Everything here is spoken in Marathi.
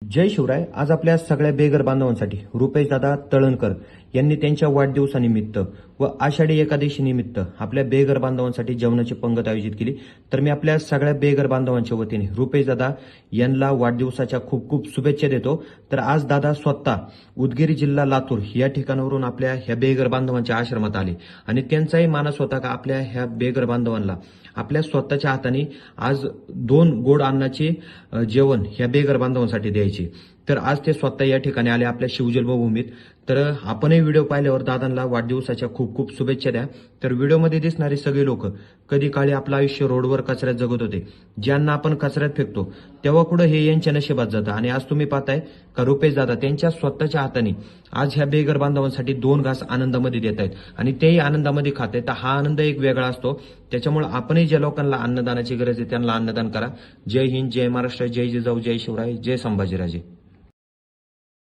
जय शिवराय. आज आपल्या सगळ्या बेघर बांधवांसाठी रुपेशदादा तळणकर यांनी त्यांच्या वाढदिवसानिमित्त व आषाढी एकादशी निमित्त आपल्या बेघर बांधवांसाठी जेवणाची पंगत आयोजित केली. तर मी आपल्या सगळ्या बेघर बांधवांच्या वतीने रुपेशदादा यांना वाढदिवसाच्या खूप खूप शुभेच्छा देतो. तर आज दादा स्वतः उदगीर जिल्हा लातूर या ठिकाणावरून आपल्या ह्या बेघर बांधवांच्या आश्रमात आले आणि त्यांचाही मानस होता का आपल्या ह्या बेघर बांधवांना आपल्या स्वतःच्या हाताने आज 2 गोड अन्नाचे जेवण ह्या बेघर बांधवांसाठी द्यायचे. तर आज ते स्वतः या ठिकाणी आले आपल्या शिवजन्मभूमीत. तर आपणही व्हिडिओ पाहिल्यावर दादांना वाढदिवसाच्या खूप खूप शुभेच्छा द्या. तर व्हिडिओमध्ये दिसणारे सगळे लोक कधी काळी आपलं आयुष्य रोडवर कचऱ्यात जगत होते. ज्यांना आपण कचऱ्यात फेकतो तेव्हा कुठं हे यांच्या नशिबात जातं आणि आज तुम्ही पाहताय का रुपेश दादा त्यांच्या स्वतःच्या हाताने आज ह्या बेघर बांधवांसाठी 2 घास आनंदामध्ये देत आहेत आणि तेही आनंदामध्ये खात आहेत. तर हा आनंद एक वेगळा असतो. त्याच्यामुळे आपणही ज्या लोकांना अन्नदानाची गरज आहे त्यांना अन्नदान करा. जय हिंद, जय महाराष्ट्र, जय जिजाऊ, जय शिवराय, जय संभाजीराजे.